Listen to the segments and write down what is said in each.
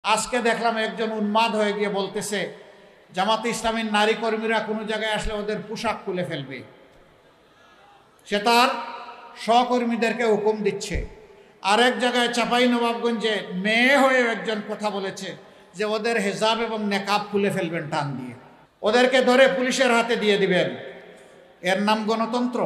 আজকে দেখলাম একজন উন্মাদ হয়ে গিয়ে বলতেছে জামাতে ইসলামীর নারী কর্মীরা কোনো জায়গায় আসলে ওদের পোশাক খুলে ফেলবে। সে তার সহকর্মীদেরকে হুকুম দিচ্ছে। আরেক জায়গায় চাঁপাইনবাবগঞ্জে মেয়ে হয়ে একজন কথা বলেছে যে ওদের হেজাব এবং নেকাব খুলে ফেলবেন টান দিয়ে, ওদেরকে ধরে পুলিশের হাতে দিয়ে দিবেন। এর নাম গণতন্ত্র?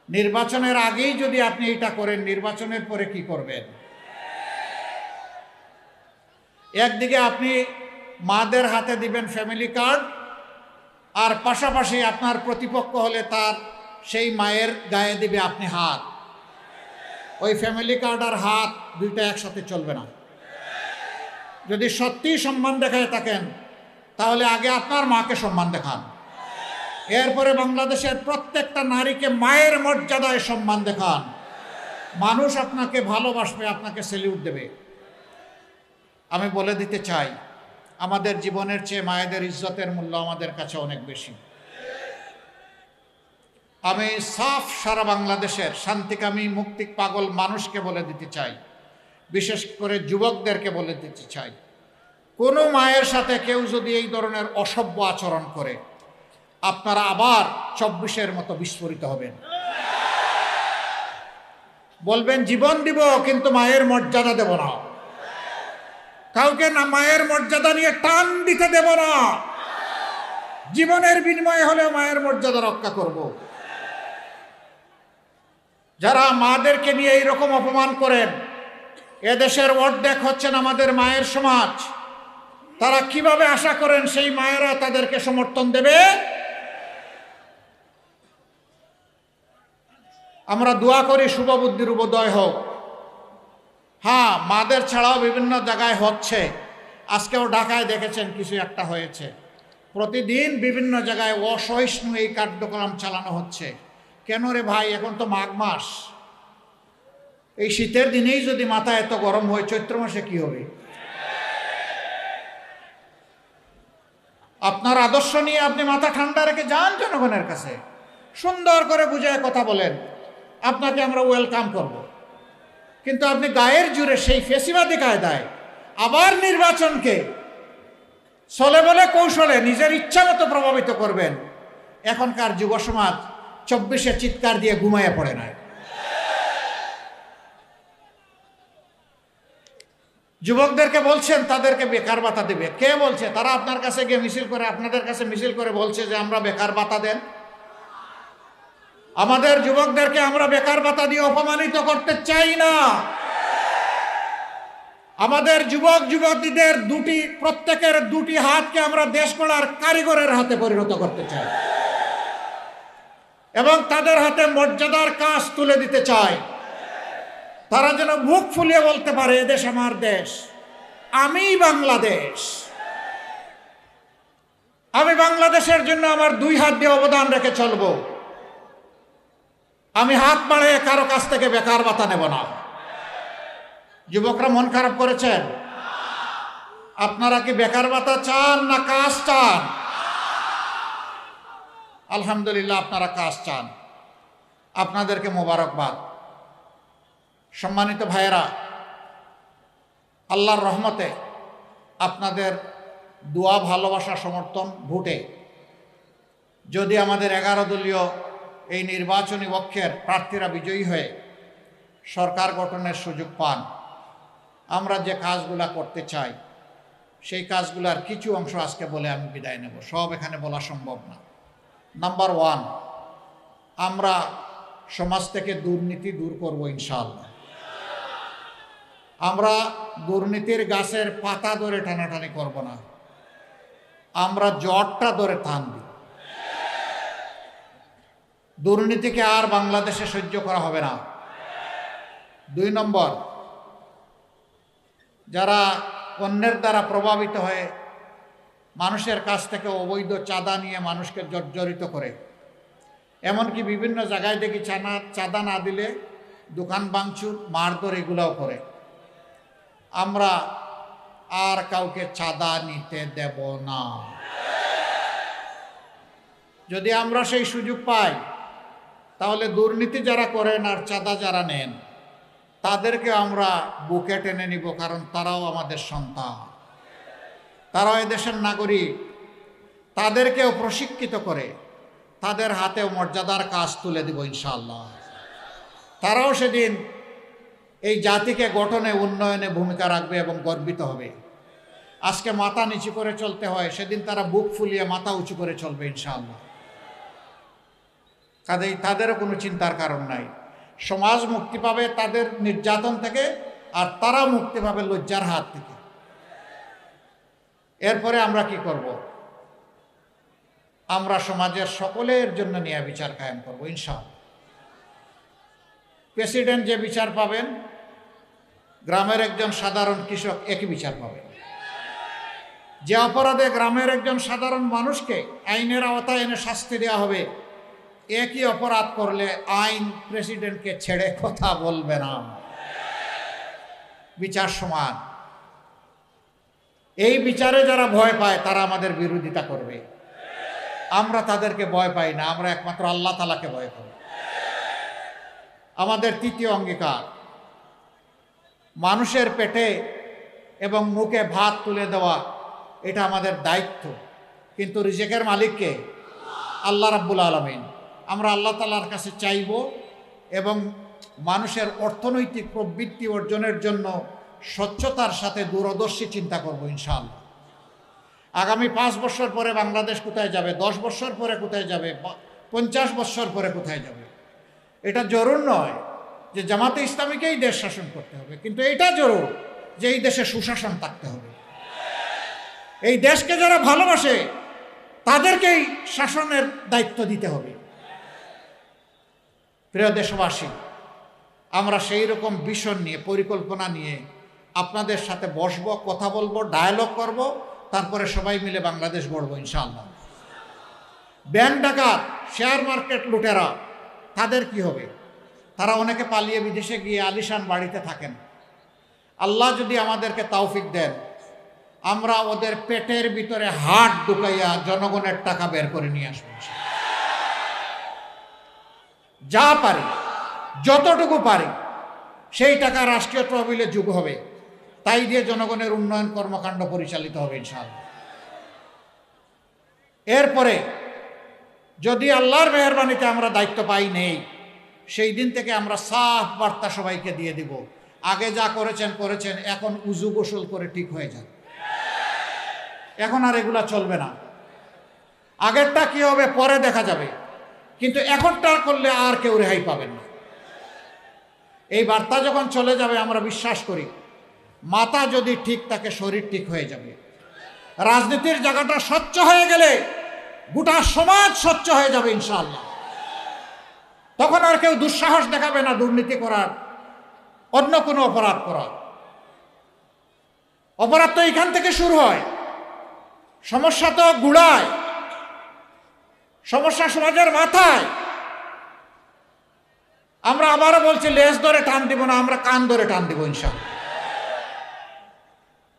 নির্বাচনের আগেই যদি আপনি এটা করেন, নির্বাচনের পরে কি করবেন? একদিকে আপনি মাদের হাতে দিবেন ফ্যামিলি কার্ড, আর পাশাপাশি আপনার প্রতিপক্ষ হলে তার সেই মায়ের গায়ে দিবে আপনি হাত। ওই ফ্যামিলি কার্ড আর হাত দুইটা একসাথে চলবে না। যদি সত্যিই সম্মান দেখায় থাকেন তাহলে আগে আপনার মাকে সম্মান দেখান, এরপরে বাংলাদেশের প্রত্যেকটা নারীকে মায়ের মর্যাদায় সম্মান দেখান। মানুষ আপনাকে ভালোবাসবে, আপনাকে স্যালিউট দেবে। আমি বলে দিতে চাই, আমাদের জীবনের চেয়ে মায়েদের ইজ্জতের মূল্য আমাদের কাছে অনেক বেশি। আমি সাফ সারা বাংলাদেশের শান্তিকামী মুক্তি পাগল মানুষকে বলে দিতে চাই, বিশেষ করে যুবকদেরকে বলে দিতে চাই, কোনো মায়ের সাথে কেউ যদি এই ধরনের অসভ্য আচরণ করে, আপনারা আবার 24-এর মতো বিস্ফোরিত হবেন। বলবেন জীবন দিব কিন্তু মায়ের মর্যাদা দেব না, কাউকে না মায়ের মর্যাদা নিয়ে টান দিতে দেব না। জীবনের বিনিময়ে হলেও মায়ের মর্যাদা রক্ষা করব। যারা মাদেরকে নিয়ে এইরকম অপমান করেন, এদেশের অর্ধেক হচ্ছেন আমাদের মায়ের সমাজ। তারা কিভাবে আশা করেন সেই মায়েরা তাদেরকে সমর্থন দেবে? আমরা দোয়া করি শুভবুদ্ধির উদয় হোক। হ্যাঁ, মাদের ছাড়াও বিভিন্ন জায়গায় হচ্ছে। আজকেও ঢাকায় দেখেছেন কিছু একটা হয়েছে। প্রতিদিন বিভিন্ন জায়গায় অসহিষ্ণু এই কার্যক্রম চালানো হচ্ছে। কেন রে ভাই, এখন তো মাঘ মাস। এই শীতের দিনেই যদি মাথা এত গরম হয়, চৈত্র মাসে কি হবে? আপনার আদর্শ নিয়ে আপনি মাথা ঠান্ডা রেখে যান জনগণের কাছে, সুন্দর করে বুঝায় কথা বলেন, আপনাকে আমরা ওয়েলকাম করব। কিন্তু আপনি গায়ের জুড়ে সেই ফেসিবাদী কায়দায় আবার নির্বাচনকে চলে বলে কৌশলে নিজের ইচ্ছা মতো প্রভাবিত করবেন। এখনকার যুব সমাজ 24-এ চিৎকার দিয়ে ঘুমাইয়া পড়ে নাই। যুবকদেরকে বলছেন তাদেরকে বেকার ভাতা দেবে, কে বলছে? তারা আপনার কাছে গিয়ে মিছিল করে, আপনাদের কাছে মিছিল করে বলছে যে আমরা বেকার ভাতা দেন। আমাদের যুবকদেরকে আমরা বেকার ভাতা দিয়ে অপমানিত করতে চাই না। আমাদের যুবক যুবতীদের প্রত্যেকের দুটি হাতকে আমরা দেশ গড়ার কারিগরের হাতে পরিণত করতে চাই এবং তাদের হাতে মর্যাদার কাজ তুলে দিতে চাই। তারা যেন মুখ ফুলিয়ে বলতে পারে, এদেশ আমার দেশ, আমি বাংলাদেশ। আমি বাংলাদেশের জন্য আমার 2 হাত দিয়ে অবদান রেখে চলব। আমি হাত বাড়িয়ে কারো কাছ থেকে বেকার ভাতা নেব না। যুবকরা মন খারাপ করেছেন? আপনারা কি বেকার ভাতা চান না কাজ চান? আলহামদুলিল্লাহ, আপনারা কাজ চান, আপনাদেরকে মোবারকবাদ। সম্মানিত ভাইয়েরা, আল্লাহর রহমতে আপনাদের দোয়া, ভালোবাসা, সমর্থন, ভোটে যদি আমাদের 11 দলীয় এই নির্বাচনী পক্ষের প্রার্থীরা বিজয়ী হয়ে সরকার গঠনের সুযোগ পান, আমরা যে কাজগুলা করতে চাই সেই কাজগুলার কিছু অংশ আজকে বলে আমি বিদায় নেব। সব এখানে বলা সম্ভব না। নাম্বার 1, আমরা সমাজ থেকে দুর্নীতি দূর করব ইনশাআল্লাহ। আমরা দুর্নীতির গাছের পাতা ধরে টানাটানি করব না, আমরা জটটা ধরে টানব। দুর্নীতিকে আর বাংলাদেশে সহ্য করা হবে না। 2 নম্বর, যারা অন্যের দ্বারা প্রভাবিত হয়ে মানুষের কাছ থেকে অবৈধ চাঁদা নিয়ে মানুষকে জর্জরিত করে, এমনকি বিভিন্ন জায়গায় দেখি চাঁদা না দিলে দোকান ভাঙচুর, মারধর এগুলাও করে, আমরা আর কাউকে চাঁদা নিতে দেব না। যদি আমরা সেই সুযোগ পাই তাহলে দুর্নীতি যারা করেন আর চাঁদা যারা নেন তাদেরকে আমরা বুকে টেনে নিব, কারণ তারাও আমাদের সন্তান, তারাও এদেশের নাগরিক। তাদেরকেও প্রশিক্ষিত করে তাদের হাতেও মর্যাদার কাজ তুলে দিব ইনশাআল্লাহ। তারাও সেদিন এই জাতিকে গঠনে উন্নয়নে ভূমিকা রাখবে এবং গর্বিত হবে। আজকে মাথা নিচু করে চলতে হয়, সেদিন তারা বুক ফুলিয়ে মাথা উঁচু করে চলবে ইনশাআল্লাহ। কাজেই তাদেরও কোনো চিন্তার কারণ নাই। সমাজ মুক্তি পাবে তাদের নির্যাতন থেকে, আর তারা মুক্তি পাবে লজ্জার হাত থেকে। এরপরে আমরা কি করব? আমরা সমাজের সকলের জন্য ন্যায় বিচার কায়েম করবো ইনশাআল্লাহ। প্রেসিডেন্ট যে বিচার পাবেন, গ্রামের একজন সাধারণ কৃষক একই বিচার পাবেন। যে অপরাধে গ্রামের একজন সাধারণ মানুষকে আইনের আওতায় এনে শাস্তি দেওয়া হবে, একই অপরাধ করলে আইন প্রেসিডেন্টকে ছেড়ে কথা বলবে না। বিচার সমান। এই বিচারে যারা ভয় পায় তারা আমাদের বিরোধিতা করবে। আমরা তাদেরকে ভয় পাই না, আমরা একমাত্র আল্লাহ তাআলাকে ভয় করি। আমাদের তৃতীয় অঙ্গীকার, মানুষের পেটে এবং মুখে ভাত তুলে দেওয়া, এটা আমাদের দায়িত্ব। কিন্তু রিজিকের মালিককে আল্লাহ রাব্বুল আলামিন। আমরা আল্লাহ তাআলার কাছে চাইব এবং মানুষের অর্থনৈতিক প্রবৃত্তি অর্জনের জন্য স্বচ্ছতার সাথে দূরদর্শী চিন্তা করব ইনশাআল্লাহ। আগামী 5 বছর পরে বাংলাদেশ কোথায় যাবে, 10 বছর পরে কোথায় যাবে, 50 বছর পরে কোথায় যাবে, এটা জরুর নয় যে জামাতে ইসলামীকেই দেশ শাসন করতে হবে, কিন্তু এটা জরুর যে এই দেশে সুশাসন থাকতে হবে। এই দেশকে যারা ভালোবাসে তাদেরকেই শাসনের দায়িত্ব দিতে হবে। প্রিয় দেশবাসী, আমরা সেই রকম ভিশন নিয়ে, পরিকল্পনা নিয়ে আপনাদের সাথে বসবো, কথা বলবো, ডায়ালগ করব, তারপরে সবাই মিলে বাংলাদেশ গড়ব ইনশাআল্লাহ। ব্যাংক ডাকাত, শেয়ার মার্কেট লুটেরা, তাদের কি হবে? তারা অনেকে পালিয়ে বিদেশে গিয়ে আলিশান বাড়িতে থাকেন। আল্লাহ যদি আমাদেরকে তৌফিক দেন, আমরা ওদের পেটের ভিতরে হাত ঢুকাইয়া জনগণের টাকা বের করে নিয়ে আসবো। যা পারি, যতটুকু পারি, সেই টাকা রাষ্ট্রীয় তহবিলে যোগ হবে, তাই দিয়ে জনগণের উন্নয়ন কর্মকাণ্ড পরিচালিত হবে ইনশাআল্লাহ। এরপরে যদি আল্লাহর মেহেরবানিতে আমরা দায়িত্ব পাই নেই, সেই দিন থেকে আমরা সাফ বার্তা সবাইকে দিয়ে দিব, আগে যা করেছেন করেছেন, এখন উজু গোসল করে ঠিক হয়ে যান। এখন আর এগুলা চলবে না। আগেরটা কি হবে পরে দেখা যাবে, কিন্তু এখনটা করলে আর কেউ রেহাই পাবেন না। এই বার্তা যখন চলে যাবে, আমরা বিশ্বাস করি মাথা যদি ঠিক থাকে শরীর ঠিক হয়ে যাবে। রাজনীতির জায়গাটা স্বচ্ছ হয়ে গেলে গোটা সমাজ স্বচ্ছ হয়ে যাবে ইনশাআল্লাহ। তখন আর কেউ দুঃসাহস দেখাবে না দুর্নীতি করার, অন্য কোনো অপরাধ করার। অপরাধ তো এখান থেকে শুরু হয়, সমস্যা তো গুড়ায়, সমস্যা সমাজের মাথায়। আমরা আবারও বলছি, লেজ ধরে টান দিব না, আমরা কান ধরে টান দিব ইনশাআল্লাহ।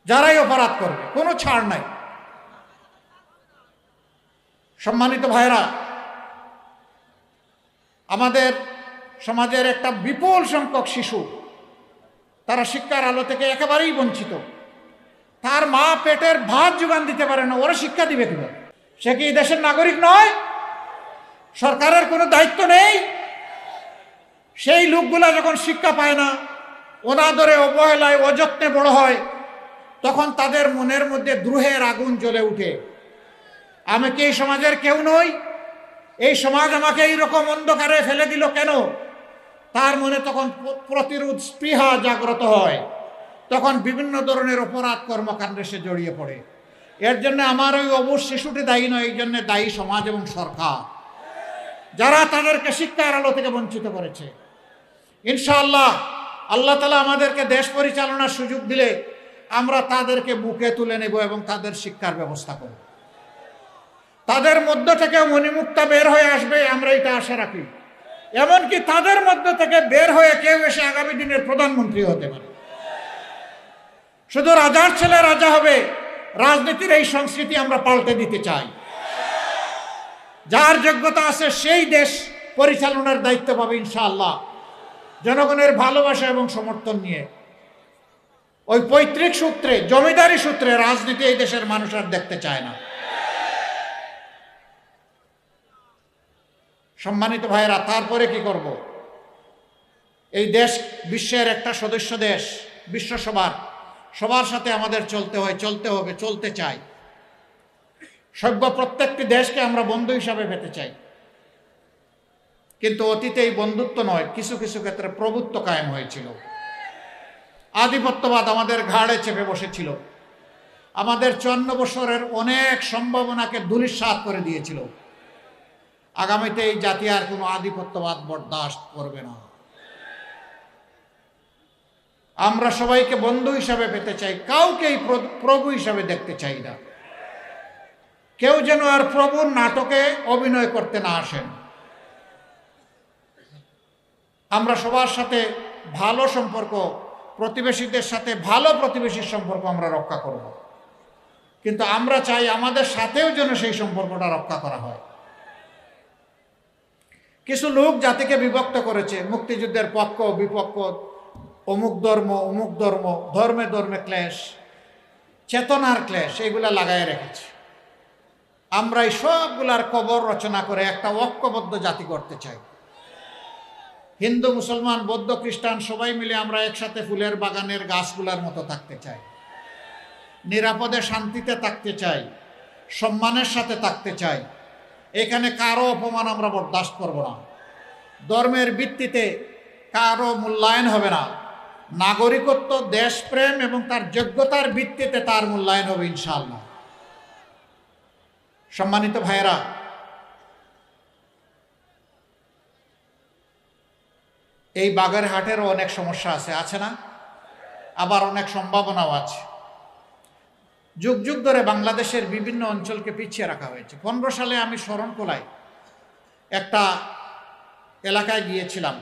যারাই অপরাধ করবে কোনো ছাড় নাই। সম্মানিত ভাইরা, আমাদের সমাজের একটা বিপুল সংখ্যক শিশু, তারা শিক্ষার আলো থেকে একেবারেই বঞ্চিত। তার মা পেটের ভাত যোগান দিতে পারে না, ওরা শিক্ষা দিবে কিভাবে? সে কি দেশের নাগরিক নয়? সরকারের কোনো দায়িত্ব নেই? সেই লোকগুলা যখন শিক্ষা পায় না, অনাদরে, অবহেলায়, অযত্নে বড় হয়, তখন তাদের মনের মধ্যে দ্রোহের আগুন জ্বলে উঠে। আমি কি এই সমাজের কেউ নই? এই সমাজ আমাকে এইরকম অন্ধকারে ফেলে দিল কেন? তার মনে তখন প্রতিরোধ স্পৃহা জাগ্রত হয়, তখন বিভিন্ন ধরনের অপরাধ কর্মকাণ্ডে সে জড়িয়ে পড়ে। এর জন্য আমার ওই অবুঝ শিশুটি দায়ী নয়, এই জন্য দায়ী সমাজ এবং সরকার, যারা তাদেরকে শিক্ষার আলো থেকে বঞ্চিত করেছে। ইনশাআল্লাহ আল্লাহ তাআলা আমাদেরকে দেশ পরিচালনার সুযোগ দিলে আমরা তাদেরকে বুকে তুলে নেব এবং তাদের শিক্ষার ব্যবস্থা করব। তাদের মধ্য থেকে মণিমুক্তা বের হয়ে আসবে, আমরা এটা আশা রাখি। এমনকি তাদের মধ্য থেকে বের হয়ে কেউ এসে আগামী দিনের প্রধানমন্ত্রী হতে পারে। শুধু রাজার ছেলে রাজা হবে, রাজনীতির এই সংস্কৃতি আমরা পাল্টে দিতে চাই। যার যোগ্যতা আছে সেই দেশ পরিচালনার দায়িত্ব পাবে ইনশাআল্লাহ। জনগণের ভালোবাসা এবং সমর্থন নিয়ে। ওই পৈতৃক সূত্রে, জমিদারি সূত্রে রাজনীতি এই দেশের মানুষ আর দেখতে চায় না। সম্মানিত ভাইয়েরা, তারপরে কি করব? এই দেশ বিশ্বের একটা সদস্য দেশ, বিশ্বসভার, সবার সাথে আমাদের চলতে হয়, চলতে হবে, চলতে চাই। সভ্য প্রত্যেকটি দেশকে আমরা বন্ধু হিসাবে পেতে চাই, কিন্তু অতীতে এই বন্ধুত্ব নয়, কিছু কিছু ক্ষেত্রে প্রভুত্ব কায়েম হয়েছিল। আধিপত্যবাদ আমাদের ঘাড়ে চেপে বসেছিল, আমাদের 54 বছরের অনেক সম্ভাবনাকে ধূলিসাৎ করে দিয়েছিল। আগামীতে এই জাতি আর কোনো আধিপত্যবাদ বরদাস্ত করবে না। আমরা সবাইকে বন্ধু হিসাবে পেতে চাই, কাউকেই প্রভু হিসাবে দেখতে চাই না। কেউ যেন আর প্রভুর নাটকে অভিনয় করতে না আসেন। আমরা সবার সাথে ভালো সম্পর্ক, প্রতিবেশীদের সাথে ভালো প্রতিবেশীর সম্পর্ক আমরা রক্ষা করব, কিন্তু আমরা চাই আমাদের সাথেও যেন সেই সম্পর্কটা রক্ষা করা হয়। কিছু লোক জাতিকে বিভক্ত করেছে, মুক্তিযুদ্ধের পক্ষ বিপক্ষ, অমুক ধর্ম অমুক ধর্ম, ধর্মে ধর্মে ক্লেশ, চেতনার ক্লেশ, এগুলা লাগাই রেখেছে। আমরা এই সবগুলার কবর রচনা করে একটা ঐক্যবদ্ধ জাতি করতে চাই। হিন্দু, মুসলমান, বৌদ্ধ, খ্রিস্টান সবাই মিলে আমরা একসাথে ফুলের বাগানের গাছগুলার মতো থাকতে চাই, নিরাপদে শান্তিতে থাকতে চাই, সম্মানের সাথে থাকতে চাই। এখানে কারো অপমান আমরা বরদাস্ত করব না। ধর্মের ভিত্তিতে কারো মূল্যায়ন হবে না। নাগরিকত্ব, দেশপ্রেম এবং তার যোগ্যতার ভিত্তিতে তার মূল্যায়ন হবে ইনশাআল্লাহ। সম্মানিত ভাইয়েরা, এই বাগেরহাটেরও অনেক সমস্যা আছে না? আবার অনেক সম্ভাবনাও আছে। যুগ যুগ ধরে বাংলাদেশের বিভিন্ন অঞ্চলকে পিছিয়ে রাখা হয়েছে। 15 সালে আমি শরণখোলায় একটা এলাকায় গিয়েছিলাম,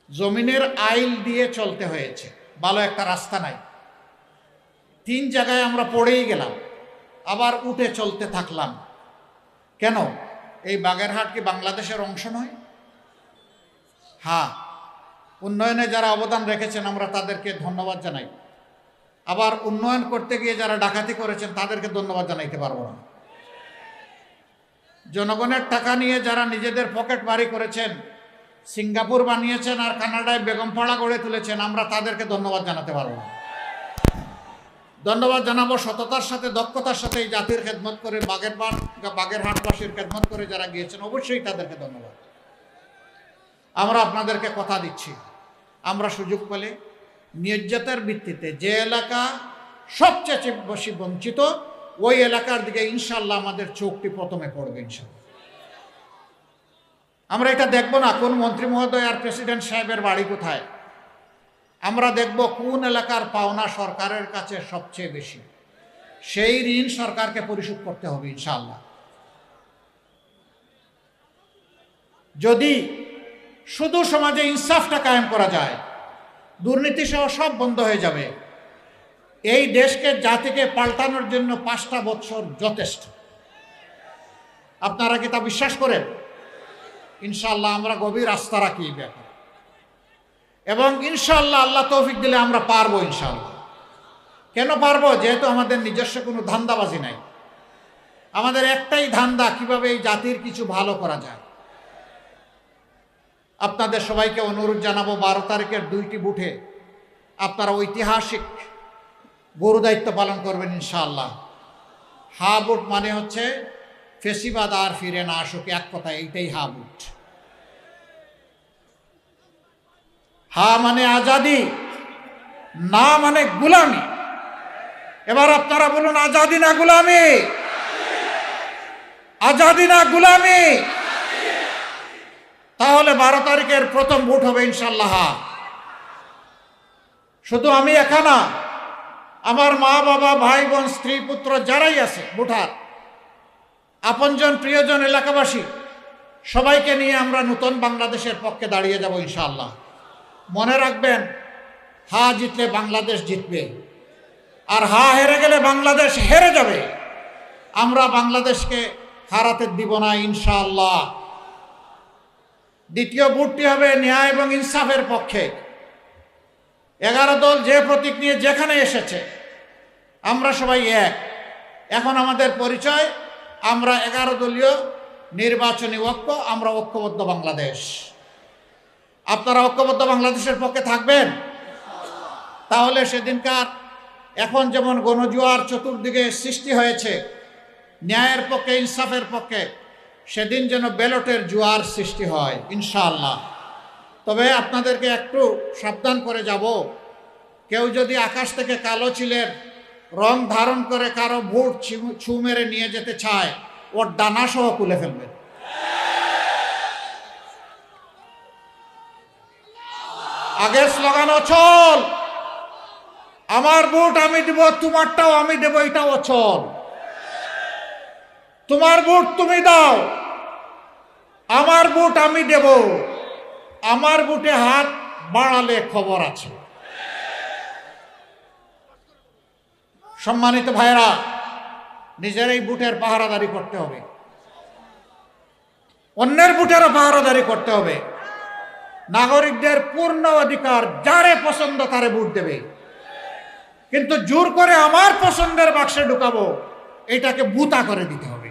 জমিনের আইল দিয়ে চলতে হয়েছে, ভালো একটা রাস্তা নাই। 3 জায়গায় আমরা পড়েই গেলাম, আবার উঠে চলতে থাকলাম। কেন? এই বাগেরহাট কি বাংলাদেশের অংশ নয়? হ্যাঁ, উন্নয়নে যারা অবদান রেখেছেন আমরা তাদেরকে ধন্যবাদ জানাই। আবার উন্নয়ন করতে গিয়ে যারা ডাকাতি করেছেন তাদেরকে ধন্যবাদ জানাইতে পারবো না। জনগণের টাকা নিয়ে যারা নিজেদের পকেট বাড়ি করেছেন, সিঙ্গাপুর বানিয়েছেন আর কানাডায় বেগমপাড়া গড়ে তুলেছেন, আমরা তাদেরকে ধন্যবাদ জানাতে পারবো না। ধন্যবাদ জানাবো সততার সাথে, দক্ষতার সাথে এই জাতির খেদমত করে, বাগেরহাটবাসীর খেদমত করে যারা গিয়েছেন, অবশ্যই তাদেরকে ধন্যবাদ। আমরা আপনাদেরকে কথা দিচ্ছি, আমরা সুযোগ পেলে নির্যাতের ভিত্তিতে যে এলাকা সবচেয়ে বেশি বঞ্চিত, ওই এলাকার দিকে ইনশাল্লাহ আমাদের চোখটি প্রথমে পড়বে ইনশাল্লাহ। আমরা এটা দেখব না কোন মন্ত্রী মহোদয় আর প্রেসিডেন্ট সাহেবের বাড়ি কোথায়, আমরা দেখব কোন এলাকার পাওনা সরকারের কাছে সবচেয়ে বেশি, সেই ঋণ সরকারকে পরিশোধ করতে হবে ইনশাআল্লাহ। যদি শুধু সমাজে ইনসাফটা কায়েম করা যায়, দুর্নীতি সহ সব বন্ধ হয়ে যাবে। এই দেশকে, জাতিকে পাল্টানোর জন্য 5টা বছর যথেষ্ট। আপনারা কি তা বিশ্বাস করেন? ইনশাআল্লাহ আমরা গভীর আস্থা রাখি এই ব্যাপারে, এবং ইনশাআল্লাহ আল্লাহ তৌফিক দিলে আমরা পারবো ইনশাআল্লাহ। কেন পারবো? যেহেতু আমাদের নিজস্ব কোনো ধান্দাবাজি নাই। আমাদের একটাই ধান্দা, কিভাবে এই জাতির কিছু ভালো করা যায়। আপনাদের সবাইকে অনুরোধ জানাবো, 12 তারিখের 2টি বুথে আপনারা ঐতিহাসিক গুরু দায়িত্ব পালন করবেন ইনশাআল্লাহ। হা বুট মানে হচ্ছে ফেসিবাদ আর ফিরে না আসুক, এক কথা এইটাই হা বুট। হা মানে আজাদি, না মানে গুলামি। এবার আপনারা বলুন, আজাদি না গুলামি? আজাদি না গুলামি? তাহলে 12 তারিখের প্রথম ভোট হবে ইনশাআল্লাহ। শুধু আমি একা না, আমার মা বাবা, ভাই বোন, স্ত্রী পুত্র যারাই আছে ভোটার, আপনজন প্রিয়জন এলাকাবাসী, সবাইকে নিয়ে আমরা নতুন বাংলাদেশের পক্ষে দাঁড়িয়ে যাব ইনশাআল্লাহ। মনে রাখবেন, হা জিতলে বাংলাদেশ জিতবে, আর হা হেরে গেলে বাংলাদেশ হেরে যাবে। আমরা বাংলাদেশকে হারাতে দিব না ইনশাআল্লাহ। দ্বিতীয় ভোটটি হবে ন্যায় এবং ইনসাফের পক্ষে। 11 দল যে প্রতীক নিয়ে যেখানে এসেছে আমরা সবাই এক। এখন আমাদের পরিচয়, আমরা 11 দলীয় নির্বাচনী ঐক্য, আমরা ঐক্যবদ্ধ বাংলাদেশ। আপনারা ঐক্যবদ্ধ বাংলাদেশের পক্ষে থাকবেন? তাহলে সেদিনকার এখন যেমন গণজোয়ার চতুর্দিকে সৃষ্টি হয়েছে ন্যায়ের পক্ষে, ইনসাফের পক্ষে, সেদিন যেন ব্যালটের জোয়ার সৃষ্টি হয় ইনশাআল্লাহ। তবে আপনাদেরকে একটু সাবধান করে যাব, কেউ যদি আকাশ থেকে কালো চিলের রং ধারণ করে কারো ভোট ছু মেরে নিয়ে যেতে চায়, ওর ডানা সহ খুলে ফেলবেন। আগের স্লোগান অচল, আমার ভোট আমি দেব, তোমারটাও আমি দেব, এটা অচল। তোমার ভোট তুমি দাও, আমার ভোট আমি দেব, আমার ভোটে হাত বাড়ালে খবর আছে। সম্মানিত ভাইরা, নিজের এই ভোটের পাহারাদারি করতে হবে, অন্যের ভোটেরও পাহারাদারি করতে হবে। নাগরিকদের পূর্ণ অধিকার, যারে পছন্দ তারে ভোট দেবে, কিন্তু জোর করে আমার পছন্দের বাক্সে ঢুকাবো, এটাকে বুতা করে দিতে হবে।